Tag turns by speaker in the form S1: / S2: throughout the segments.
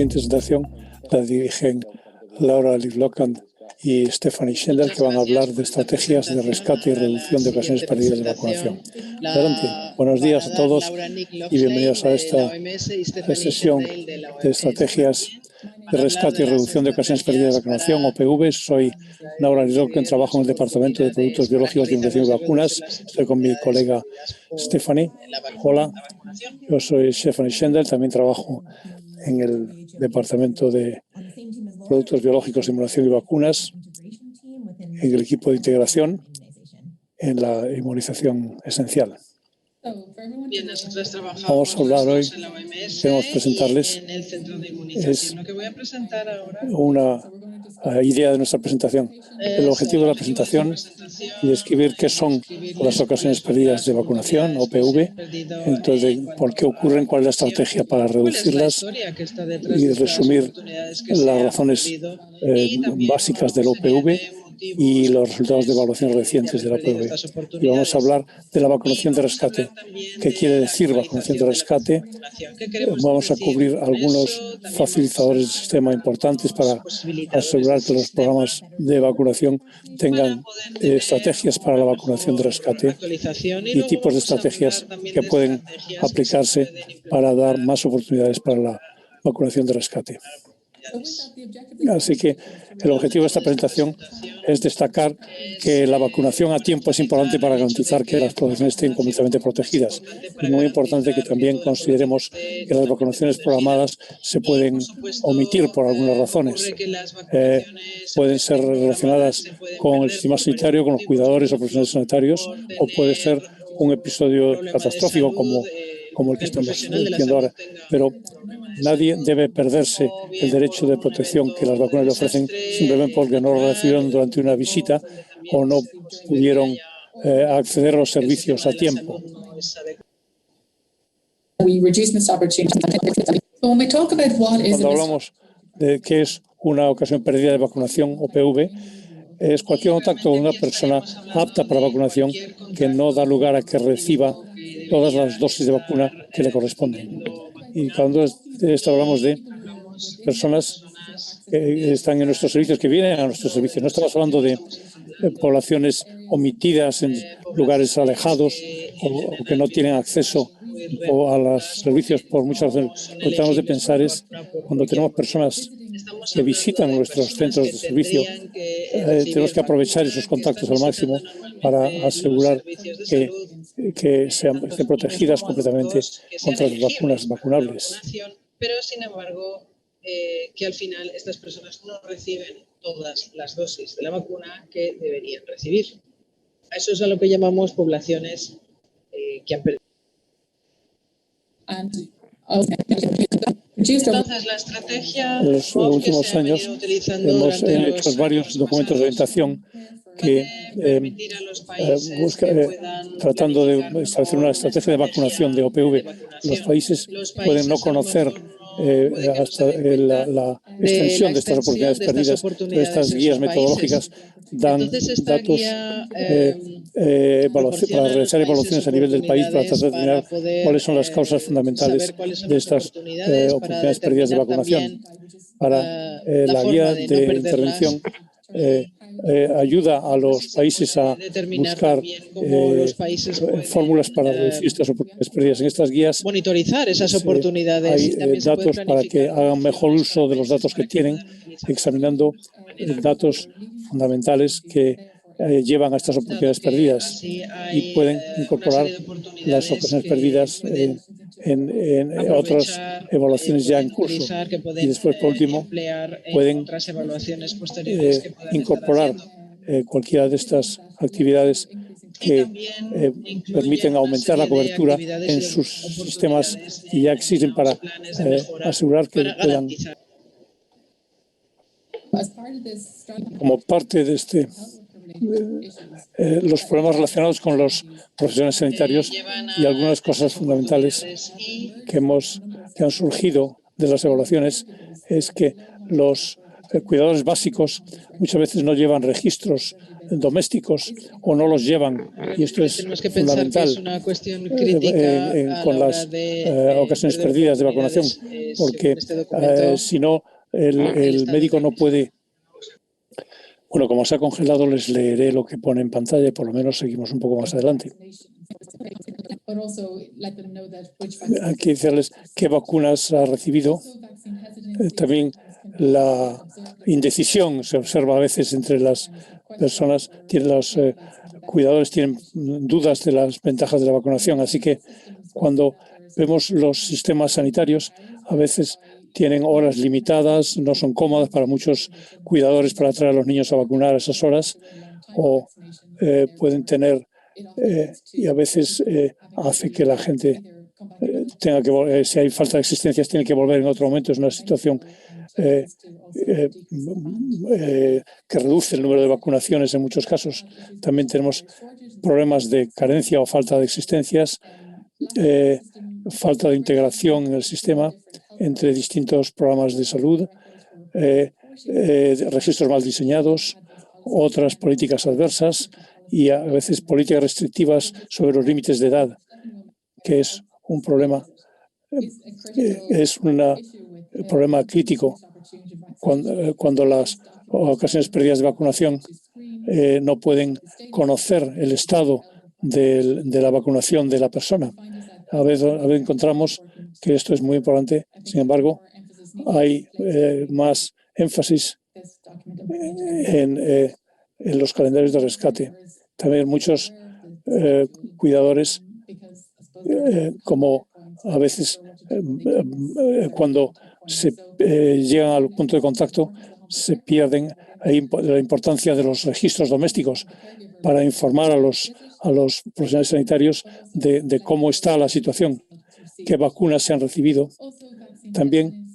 S1: siguiente presentación la dirigen Laura Livlokan y Stephanie Schendel, que van a hablar de estrategias de rescate y reducción de ocasiones perdidas de vacunación. Adelante. Buenos días a todos y bienvenidos a esta sesión de estrategias de rescate y reducción de ocasiones perdidas de vacunación, OPV. Soy Laura Livlokan, trabajo en el Departamento de Productos Biológicos de Investigación y Vacunas. Estoy con mi colega Stephanie. Hola, yo soy Stephanie Schendel, también trabajo en el Departamento de Productos Biológicos, Inmunización y Vacunas, en el equipo de integración en la inmunización esencial.
S2: Bien, nosotros
S1: Vamos a hablar hoy,
S2: en la OMS
S1: queremos presentarles
S2: en el centro de inmunización. Lo que voy a presentar ahora
S1: una idea de nuestra presentación. El objetivo de la presentación es describir qué son las ocasiones perdidas de vacunación, OPV, entonces por qué ocurren, cuál es la estrategia para reducirlas y resumir las razones básicas del OPV y los resultados de evaluación recientes de la OPV. Y vamos a hablar de la vacunación de rescate. ¿Qué quiere decir vacunación de rescate? Vamos a cubrir algunos facilitadores del sistema importantes para asegurar que los programas de vacunación tengan estrategias para la vacunación de rescate y tipos de estrategias que pueden aplicarse para dar más oportunidades para la vacunación de rescate. Así que el objetivo de esta presentación es destacar que la vacunación a tiempo es importante para garantizar que las poblaciones estén completamente protegidas. Es muy importante que también consideremos que las vacunaciones programadas se pueden omitir por algunas razones. Pueden ser relacionadas con el sistema sanitario, con los cuidadores o profesionales sanitarios, o puede ser un episodio catastrófico como el que estamos viendo ahora. Pero nadie debe perderse el derecho de protección que las vacunas le ofrecen simplemente porque no lo recibieron durante una visita o no pudieron acceder a los servicios a tiempo. Cuando hablamos de qué es una ocasión perdida de vacunación, OPV, es cualquier contacto con una persona apta para vacunación que no da lugar a que reciba todas las dosis de vacuna que le corresponden. Y cuando de esto hablamos de personas que están en nuestros servicios, que vienen a nuestros servicios. No estamos hablando de poblaciones omitidas en lugares alejados o que no tienen acceso a los servicios por muchas razones. Lo que tenemos de pensar es cuando tenemos personas que visitan nuestros centros de servicio, tenemos que aprovechar esos contactos al máximo para asegurar que estén protegidas completamente contra las vacunas vacunables.
S2: Pero, sin embargo, que al final estas personas no reciben todas las dosis de la vacuna que deberían recibir. A eso es a lo que llamamos poblaciones que han perdido. Entonces, la estrategia
S1: en los últimos años hemos hecho varios documentos de orientación que tratando de establecer una estrategia de vacunación de OPV. Los países pueden no conocer hasta la extensión de estas oportunidades perdidas, pero estas guías metodológicas dan datos para realizar evaluaciones a nivel del país para tratar de determinar cuáles son las causas fundamentales de estas oportunidades perdidas de vacunación. Para la guía de intervención ayuda a los países a buscar fórmulas para reducir estas oportunidades perdidas. En estas guías
S2: monitorizar esas oportunidades.
S1: Hay datos para que hagan mejor uso de los datos que tienen, examinando datos fundamentales que llevan a estas oportunidades perdidas y pueden incorporar las ocasiones perdidas en otras evaluaciones ya en curso. Y después, por último, pueden incorporar cualquiera de estas actividades que permiten aumentar la cobertura en sus sistemas que ya existen para asegurar que puedan, como parte de los problemas relacionados con los profesionales sanitarios y algunas cosas fundamentales que han surgido de las evaluaciones es que los cuidadores básicos muchas veces no llevan registros domésticos o no los llevan, y esto es
S2: tenemos que pensar
S1: fundamental
S2: que es una cuestión crítica
S1: con las ocasiones perdidas de vacunación, porque si no, el médico no puede. Bueno, como se ha congelado, les leeré lo que pone en pantalla y por lo menos seguimos un poco más adelante. Aquí decirles qué vacunas ha recibido. También la indecisión se observa a veces entre las personas. Los cuidadores tienen dudas de las ventajas de la vacunación, así que cuando vemos los sistemas sanitarios, a veces tienen horas limitadas, no son cómodas para muchos cuidadores para traer a los niños a vacunar a esas horas, o pueden tener, y a veces hace que la gente tenga que, si hay falta de existencias, tiene que volver en otro momento. Es una situación que reduce el número de vacunaciones en muchos casos. También tenemos problemas de carencia o falta de existencias, falta de integración en el sistema entre distintos programas de salud, registros mal diseñados, otras políticas adversas y a veces políticas restrictivas sobre los límites de edad, que es un problema, problema crítico cuando las ocasiones perdidas de vacunación no pueden conocer el estado de la vacunación de la persona. A veces encontramos que esto es muy importante. Sin embargo, hay más énfasis en los calendarios de rescate. También muchos cuidadores, como a veces cuando se llegan al punto de contacto, se pierden la importancia de los registros domésticos para informar a los profesionales sanitarios de cómo está la situación, qué vacunas se han recibido. También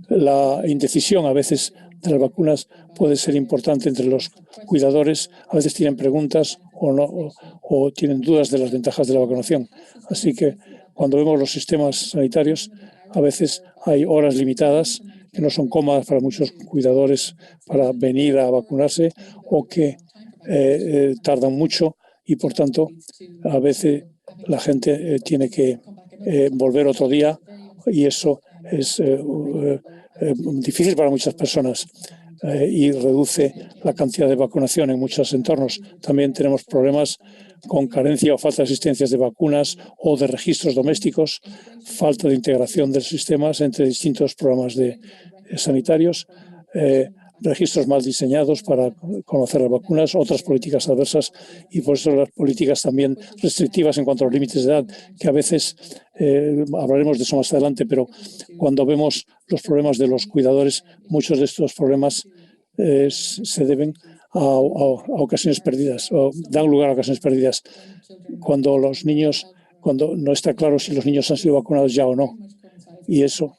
S1: la indecisión a veces de las vacunas puede ser importante entre los cuidadores. A veces tienen preguntas o tienen dudas de las ventajas de la vacunación. Así que cuando vemos los sistemas sanitarios, a veces hay horas limitadas que no son cómodas para muchos cuidadores para venir a vacunarse o que tardan mucho y, por tanto, a veces la gente tiene que volver otro día y eso es difícil para muchas personas y reduce la cantidad de vacunación en muchos entornos. También tenemos problemas con carencia o falta de asistencias de vacunas o de registros domésticos, falta de integración de sistemas entre distintos programas sanitarios, registros mal diseñados para conocer las vacunas, otras políticas adversas y por eso las políticas también restrictivas en cuanto a los límites de edad, que a veces hablaremos de eso más adelante, pero cuando vemos los problemas de los cuidadores, muchos de estos problemas se deben a ocasiones perdidas o dan lugar a ocasiones perdidas. Cuando no está claro si los niños han sido vacunados ya o no, y eso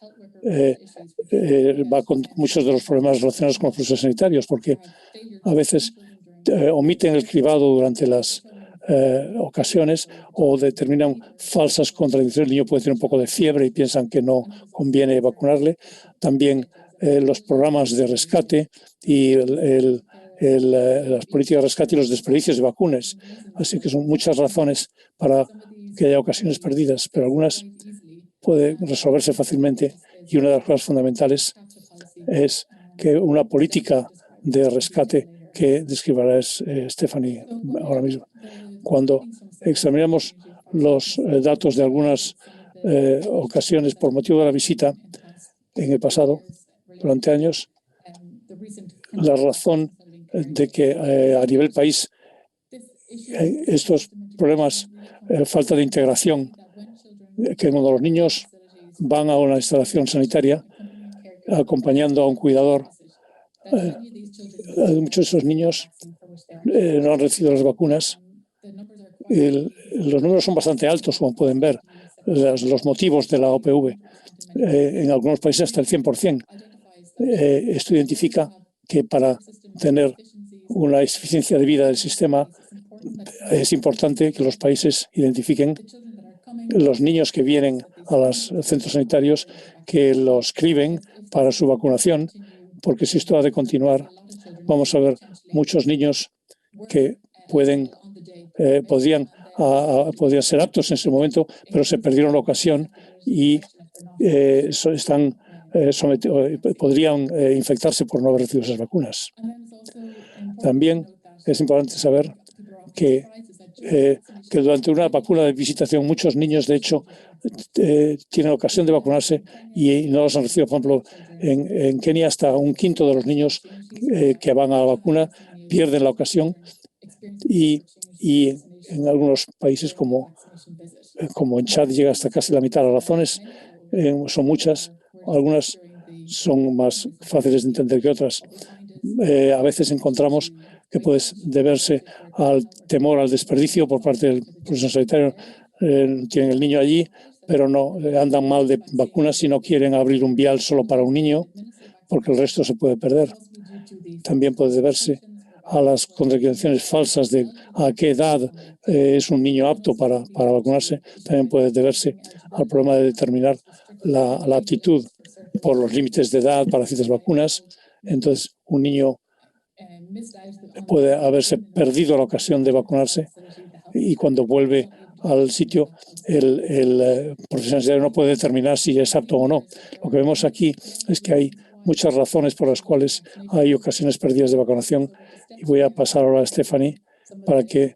S1: va con muchos de los problemas relacionados con los procesos sanitarios, porque a veces omiten el cribado durante las ocasiones o determinan falsas contradicciones. El niño puede tener un poco de fiebre y piensan que no conviene vacunarle. También los programas de rescate y las políticas de rescate y los desperdicios de vacunas. Así que son muchas razones para que haya ocasiones perdidas, pero algunas pueden resolverse fácilmente. Y una de las cosas fundamentales es que una política de rescate que describirá Stephanie ahora mismo. Cuando examinamos los datos de algunas ocasiones por motivo de la visita en el pasado, durante años, la razón de que a nivel país estos problemas, falta de integración, que cuando los niños van a una instalación sanitaria acompañando a un cuidador, muchos de esos niños no han recibido las vacunas. Los números son bastante altos, como pueden ver. Los motivos de la OPV, en algunos países hasta el 100%. Esto identifica que para tener una eficiencia de vida del sistema es importante que los países identifiquen los niños que vienen a los centros sanitarios, que los escriben para su vacunación, porque si esto ha de continuar, vamos a ver muchos niños que podrían ser aptos en ese momento, pero se perdieron la ocasión y podrían infectarse por no haber recibido esas vacunas. También es importante saber que durante una vacuna de visitación muchos niños, de hecho, tienen ocasión de vacunarse y no los han recibido. Por ejemplo, en Kenia hasta un quinto de los niños que van a la vacuna pierden la ocasión y en algunos países como en Chad llega hasta casi la mitad. Las razones son muchas, algunas son más fáciles de entender que otras. A veces encontramos que puede deberse al temor al desperdicio por parte del profesional sanitario. Tienen el niño allí, pero no andan mal de vacunas y no quieren abrir un vial solo para un niño porque el resto se puede perder. También puede deberse a las contraindicaciones falsas de a qué edad es un niño apto para vacunarse. También puede deberse al problema de determinar la aptitud por los límites de edad para ciertas vacunas. Entonces, un niño puede haberse perdido la ocasión de vacunarse y cuando vuelve al sitio el profesional sanitario no puede determinar si es apto o no. Lo que vemos aquí es que hay muchas razones por las cuales hay ocasiones perdidas de vacunación y voy a pasar ahora a Stephanie para que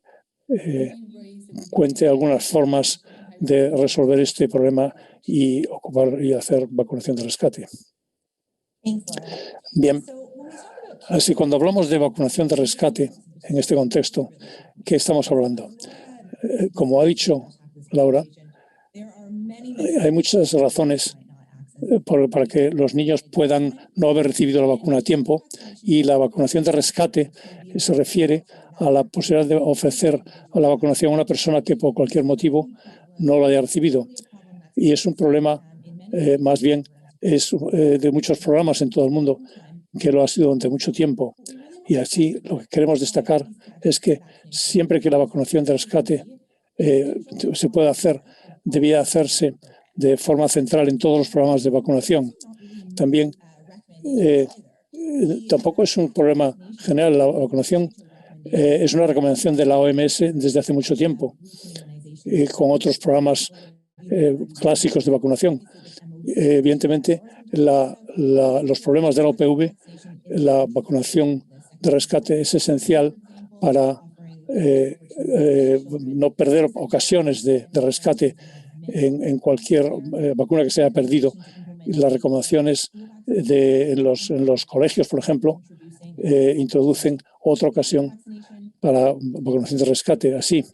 S1: cuente algunas formas de resolver este problema y hacer vacunación de rescate. Bien, así cuando hablamos de vacunación de rescate en este contexto, ¿qué estamos hablando? Como ha dicho Laura, hay muchas razones para que los niños puedan no haber recibido la vacuna a tiempo y la vacunación de rescate se refiere a la posibilidad de ofrecer la vacunación a una persona que por cualquier motivo no lo haya recibido. Y es un problema, más bien, de muchos programas en todo el mundo, que lo ha sido durante mucho tiempo. Y así lo que queremos destacar es que siempre que la vacunación de rescate se pueda hacer, debía hacerse de forma central en todos los programas de vacunación. También tampoco es un problema general. La vacunación es una recomendación de la OMS desde hace mucho tiempo, con otros programas clásicos de vacunación. Evidentemente, los problemas de la OPV, la vacunación de rescate es esencial para no perder ocasiones de rescate en cualquier vacuna que se haya perdido. Las recomendaciones en los colegios, por ejemplo, introducen otra ocasión para vacunación de rescate. Así,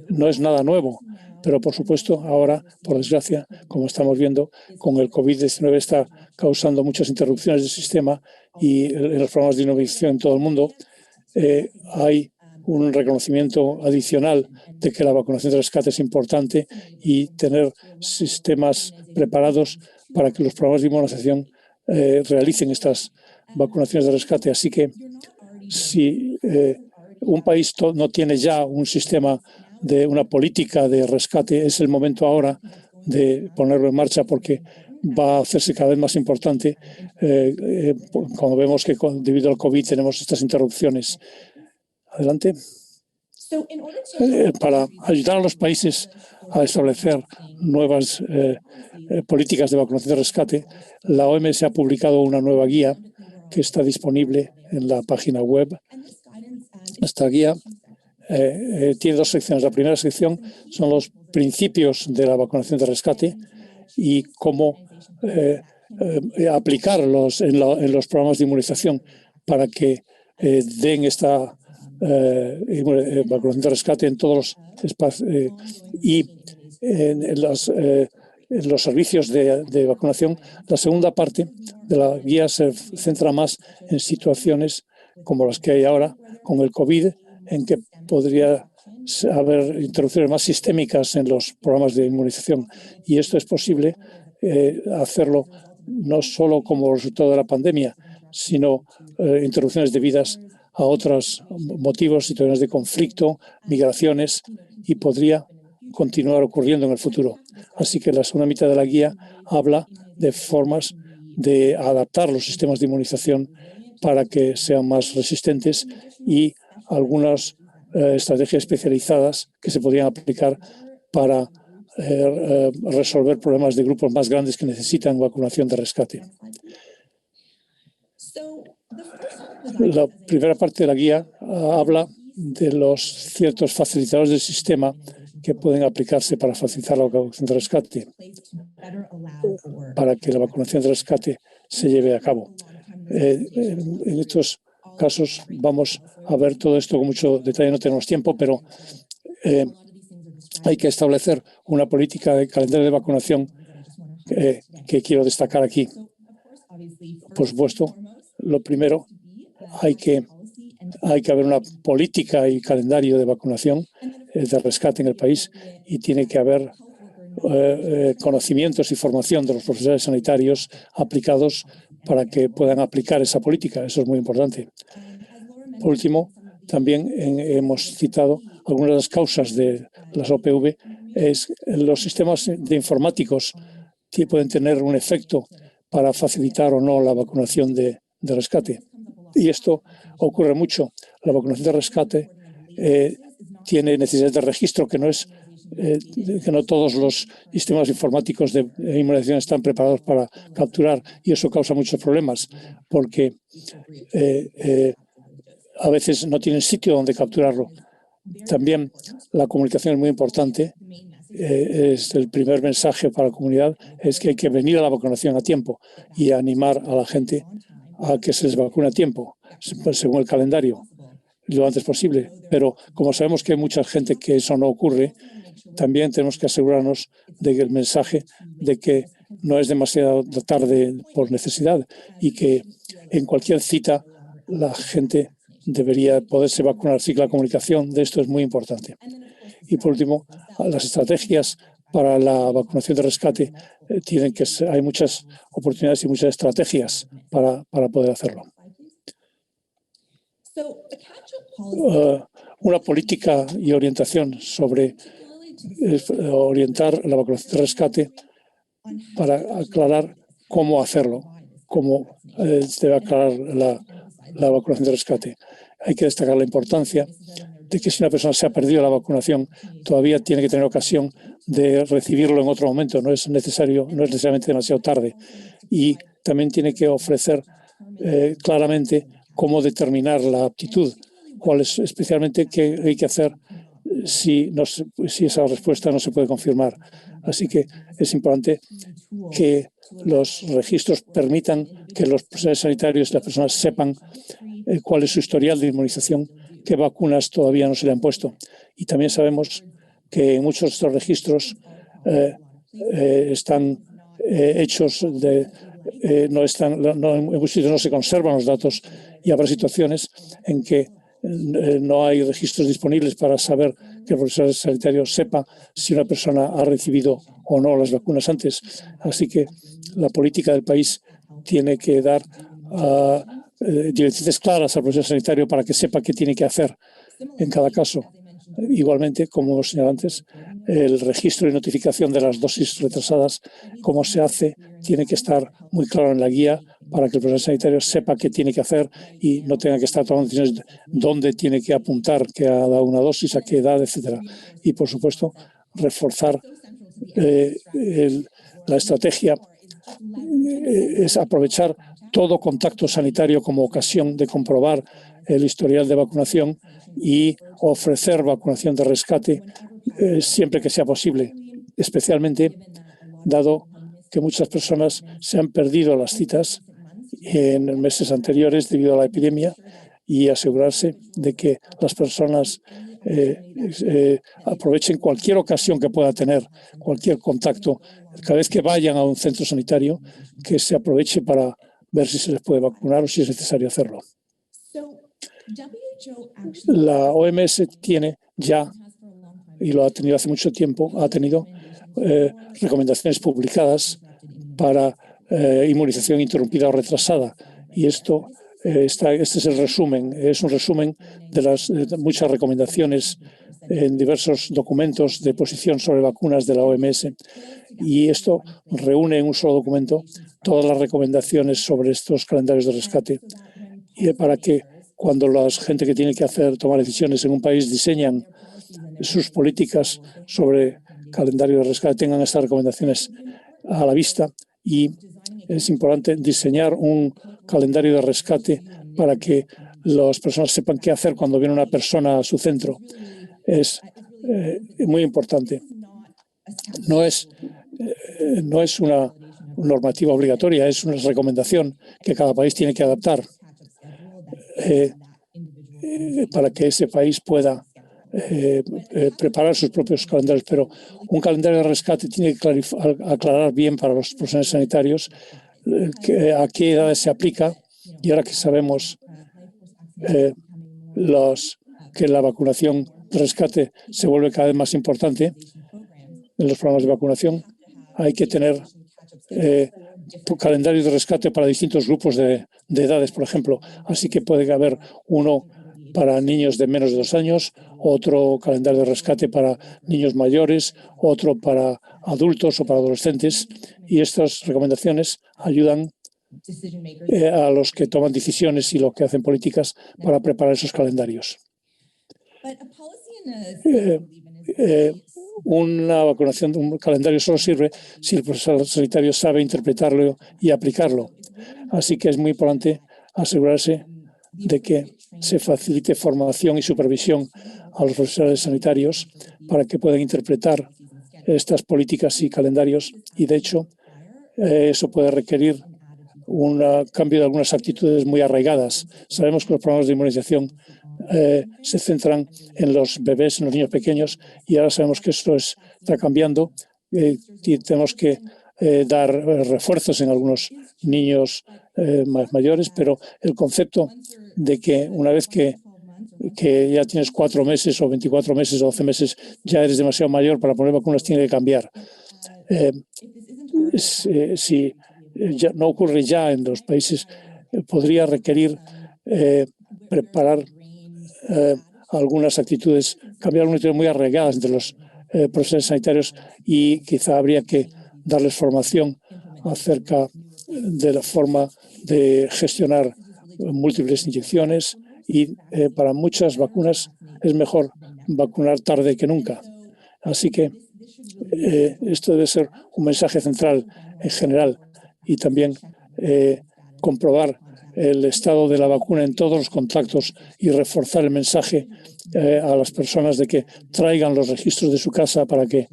S1: no es nada nuevo, pero por supuesto ahora, por desgracia, como estamos viendo, con el COVID-19 está causando muchas interrupciones del sistema y en los programas de innovación en todo el mundo hay un reconocimiento adicional de que la vacunación de rescate es importante y tener sistemas preparados para que los programas de inmunización realicen estas vacunaciones de rescate. Así que si un país no tiene ya un sistema de una política de rescate, es el momento ahora de ponerlo en marcha porque va a hacerse cada vez más importante cuando vemos que debido al COVID tenemos estas interrupciones. Adelante. Para ayudar a los países a establecer nuevas políticas de vacunación de rescate, la OMS ha publicado una nueva guía que está disponible en la página web. Esta guía tiene dos secciones. La primera sección son los principios de la vacunación de rescate y cómo aplicarlos en los programas de inmunización para que den esta vacunación de rescate en todos los espacios y en los servicios de vacunación. La segunda parte de la guía se centra más en situaciones como las que hay ahora con el COVID, en que podría haber interrupciones más sistémicas en los programas de inmunización. Y esto es posible hacerlo no solo como resultado de la pandemia, sino interrupciones debidas a otros motivos, situaciones de conflicto, migraciones, y podría continuar ocurriendo en el futuro. Así que la segunda mitad de la guía habla de formas de adaptar los sistemas de inmunización para que sean más resistentes y algunas estrategias especializadas que se podrían aplicar para resolver problemas de grupos más grandes que necesitan vacunación de rescate. La primera parte de la guía habla de los ciertos facilitadores del sistema que pueden aplicarse para facilitar la vacunación de rescate, para que la vacunación de rescate se lleve a cabo. En estos casos vamos a ver todo esto con mucho detalle, no tenemos tiempo, pero hay que establecer una política de calendario de vacunación que quiero destacar aquí. Por supuesto, lo primero, hay que haber una política y calendario de vacunación de rescate en el país, y tiene que haber conocimientos y formación de los profesionales sanitarios aplicados para que puedan aplicar esa política. Eso es muy importante. Por último, también hemos citado algunas de las causas de las OPV. Los sistemas de informáticos que pueden tener un efecto para facilitar o no la vacunación de rescate. Y esto ocurre mucho. La vacunación de rescate tiene necesidad de registro, que no todos los sistemas informáticos de inmunización están preparados para capturar, y eso causa muchos problemas porque a veces no tienen sitio donde capturarlo. También la comunicación es muy importante. Es el primer mensaje para la comunidad, es que hay que venir a la vacunación a tiempo y animar a la gente a que se les vacune a tiempo, según el calendario, lo antes posible. Pero como sabemos que hay mucha gente que eso no ocurre, también tenemos que asegurarnos de que el mensaje de que no es demasiado tarde por necesidad, y que en cualquier cita la gente debería poderse vacunar. Así que la comunicación de esto es muy importante. Y por último, las estrategias para la vacunación de rescate hay muchas oportunidades y muchas estrategias para poder hacerlo. Una política y orientación sobre orientar la vacunación de rescate para aclarar cómo hacerlo, cómo debe aclarar la vacunación de rescate. Hay que destacar la importancia de que si una persona se ha perdido la vacunación, todavía tiene que tener ocasión de recibirlo en otro momento. No es necesariamente demasiado tarde. Y también tiene que ofrecer claramente cómo determinar la aptitud, especialmente qué hay que hacer si esa respuesta no se puede confirmar. Así que es importante que los registros permitan que los profesionales sanitarios y las personas sepan cuál es su historial de inmunización, qué vacunas todavía no se le han puesto. Y también sabemos que en muchos de estos registros están hechos en muchos sitios no se conservan los datos, y habrá situaciones en que no hay registros disponibles para saber que el profesional sanitario sepa si una persona ha recibido o no las vacunas antes. Así que la política del país tiene que dar directrices claras al profesional sanitario para que sepa qué tiene que hacer en cada caso. Igualmente, como hemos señalado antes, el registro y notificación de las dosis retrasadas, cómo se hace, tiene que estar muy claro en la guía para que el profesional sanitario sepa qué tiene que hacer y no tenga que estar tomando decisiones dónde tiene que apuntar que ha dado una dosis, a qué edad, etcétera. Y, por supuesto, reforzar la estrategia es aprovechar todo contacto sanitario como ocasión de comprobar el historial de vacunación y ofrecer vacunación de rescate siempre que sea posible, especialmente dado que muchas personas se han perdido las citas en meses anteriores debido a la epidemia, y asegurarse de que las personas aprovechen cualquier ocasión que pueda tener, cualquier contacto, cada vez que vayan a un centro sanitario, que se aproveche para ver si se les puede vacunar o si es necesario hacerlo. La OMS tiene ya, y lo ha tenido hace mucho tiempo, ha tenido recomendaciones publicadas para inmunización interrumpida o retrasada, y este es el resumen, es un resumen de las muchas recomendaciones en diversos documentos de posición sobre vacunas de la OMS, y esto reúne en un solo documento todas las recomendaciones sobre estos calendarios de rescate, y para que cuando la gente que tiene que tomar decisiones en un país diseñan sus políticas sobre calendario de rescate, tengan estas recomendaciones a la vista, y es importante diseñar un calendario de rescate para que las personas sepan qué hacer cuando viene una persona a su centro. Es muy importante. No es una normativa obligatoria, es una recomendación que cada país tiene que adaptar para que ese país pueda preparar sus propios calendarios, pero un calendario de rescate tiene que aclarar bien para los profesionales sanitarios a qué edades se aplica, y ahora que sabemos que la vacunación de rescate se vuelve cada vez más importante en los programas de vacunación, hay que tener calendarios de rescate para distintos grupos de edades, por ejemplo. Así que puede haber uno para niños de menos de 2 años, otro calendario de rescate para niños mayores, otro para adultos o para adolescentes, y estas recomendaciones ayudan a los que toman decisiones y los que hacen políticas para preparar esos calendarios. Una vacunación, un calendario solo sirve si el profesional sanitario sabe interpretarlo y aplicarlo. Así que es muy importante asegurarse de que se facilite formación y supervisión a los profesionales sanitarios para que puedan interpretar estas políticas y calendarios, y de hecho eso puede requerir un cambio de algunas actitudes muy arraigadas. Sabemos que los programas de inmunización se centran en los bebés, en los niños pequeños, y ahora sabemos que esto está cambiando y tenemos que dar refuerzos en algunos niños más mayores, pero el concepto de que una vez que ya tienes 4 meses o 24 meses o 12 meses ya eres demasiado mayor para poner vacunas tiene que cambiar. Si ya no ocurre ya en los países, podría requerir preparar algunas actitudes, cambiar algunas actitudes muy arraigadas entre los profesionales sanitarios, y quizá habría que darles formación acerca de la forma de gestionar múltiples inyecciones, y para muchas vacunas es mejor vacunar tarde que nunca. Así que esto debe ser un mensaje central en general, y también comprobar el estado de la vacuna en todos los contactos y reforzar el mensaje a las personas de que traigan los registros de su casa para que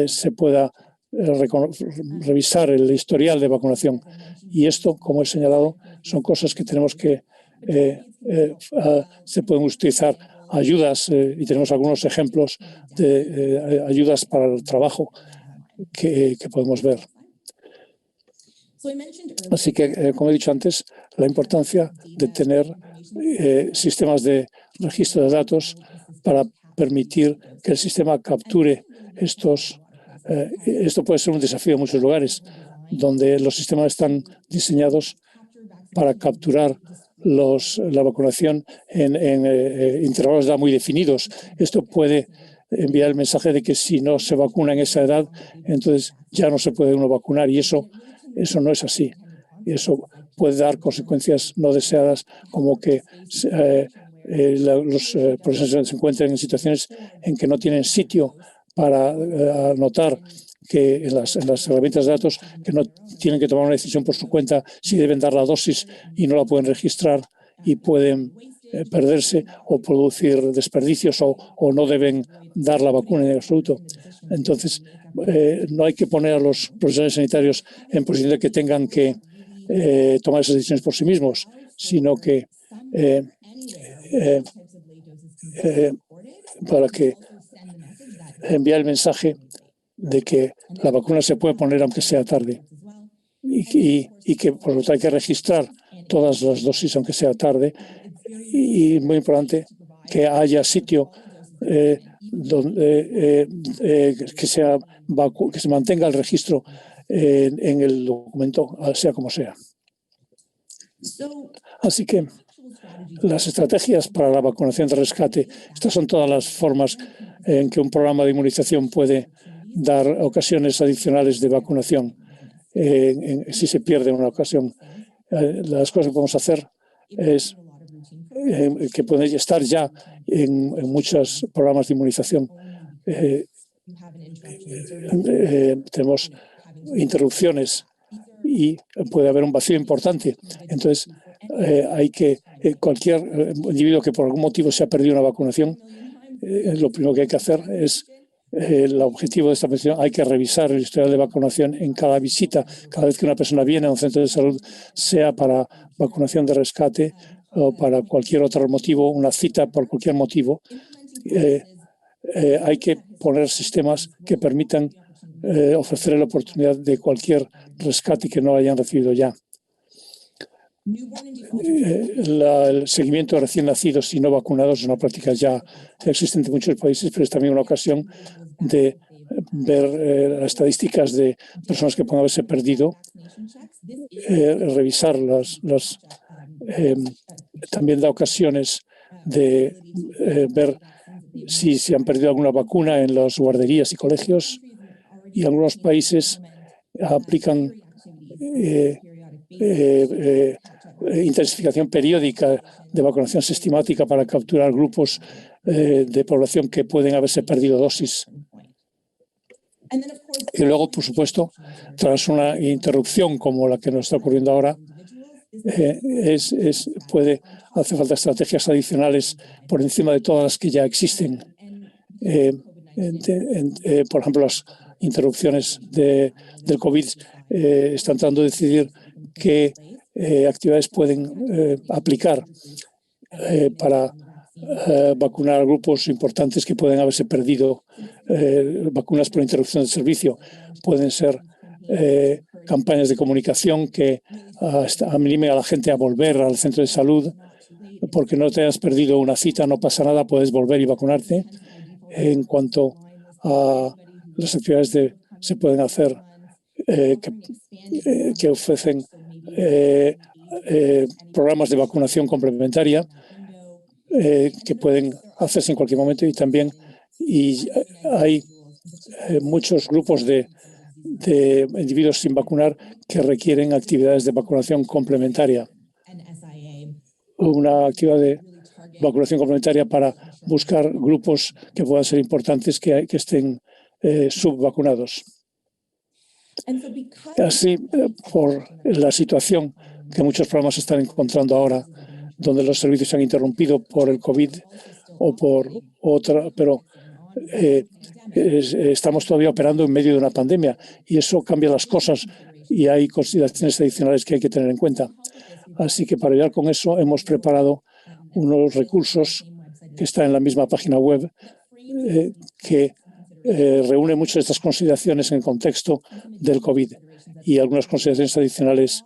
S1: se pueda revisar el historial de vacunación. Y esto, como he señalado, son cosas que tenemos que se pueden utilizar ayudas, y tenemos algunos ejemplos de ayudas para el trabajo que podemos ver. Así que, como he dicho antes, la importancia de tener sistemas de registro de datos para permitir que el sistema capture estos. Esto puede ser un desafío en muchos lugares, donde los sistemas están diseñados para capturar la vacunación en intervalos de edad muy definidos. Esto puede enviar el mensaje de que si no se vacuna en esa edad, entonces ya no se puede uno vacunar, y eso no es así. Y eso puede dar consecuencias no deseadas, como que los profesionales se encuentren en situaciones en que no tienen sitio para anotar que en las herramientas de datos, que no tienen que tomar una decisión por su cuenta si deben dar la dosis y no la pueden registrar, y pueden perderse o producir desperdicios o no deben dar la vacuna en absoluto. Entonces, no hay que poner a los profesionales sanitarios en posición de que tengan que tomar esas decisiones por sí mismos, sino que para que enviar el mensaje de que la vacuna se puede poner aunque sea tarde, y que por lo tanto hay que registrar todas las dosis aunque sea tarde, y muy importante que haya sitio donde que se mantenga el registro en el documento, sea como sea. Así que las estrategias para la vacunación de rescate, estas son todas las formas en que un programa de inmunización puede dar ocasiones adicionales de vacunación si se pierde una ocasión. Las cosas que podemos hacer es que pueden estar ya en muchos programas de inmunización. Tenemos interrupciones y puede haber un vacío importante. Entonces, hay que, cualquier individuo que por algún motivo se ha perdido una vacunación, lo primero que hay que hacer es, el objetivo de esta mención, hay que revisar el historial de vacunación en cada visita, cada vez que una persona viene a un centro de salud, sea para vacunación de rescate o para cualquier otro motivo, una cita por cualquier motivo. Hay que poner sistemas que permitan ofrecer la oportunidad de cualquier rescate que no hayan recibido ya. El seguimiento de recién nacidos y no vacunados es una práctica ya existente en muchos países, pero es también una ocasión de ver las estadísticas de personas que pueden haberse perdido, revisar también da ocasiones de ver si se han perdido alguna vacuna en las guarderías y colegios, y algunos países aplican intensificación periódica de vacunación sistemática para capturar grupos de población que pueden haberse perdido dosis. Y luego, por supuesto, tras una interrupción como la que nos está ocurriendo ahora, hace falta estrategias adicionales por encima de todas las que ya existen. Por ejemplo, las interrupciones del COVID están tratando de decidir qué actividades pueden aplicar para vacunar a grupos importantes que pueden haberse perdido. Vacunas por interrupción del servicio pueden ser campañas de comunicación que animen a la gente a volver al centro de salud. Porque no te has perdido una cita, no pasa nada, puedes volver y vacunarte. En cuanto a las actividades se pueden hacer que ofrecen programas de vacunación complementaria que pueden hacerse en cualquier momento, y también hay muchos grupos de individuos sin vacunar que requieren actividades de vacunación complementaria. Una actividad de vacunación complementaria para buscar grupos que puedan ser importantes que estén subvacunados. Así, por la situación que muchos programas están encontrando ahora, donde los servicios se han interrumpido por el COVID o por otra, pero estamos todavía operando en medio de una pandemia y eso cambia las cosas y hay consideraciones adicionales que hay que tener en cuenta. Así que para ayudar con eso hemos preparado unos recursos que están en la misma página web que reúne muchas de estas consideraciones en el contexto del COVID y algunas consideraciones adicionales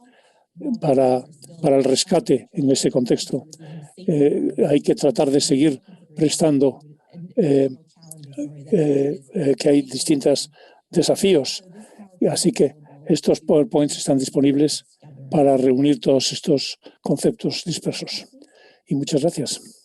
S1: para el rescate en ese contexto. Hay que tratar de seguir prestando que hay distintos desafíos. Así que estos PowerPoints están disponibles para reunir todos estos conceptos dispersos. Y muchas gracias.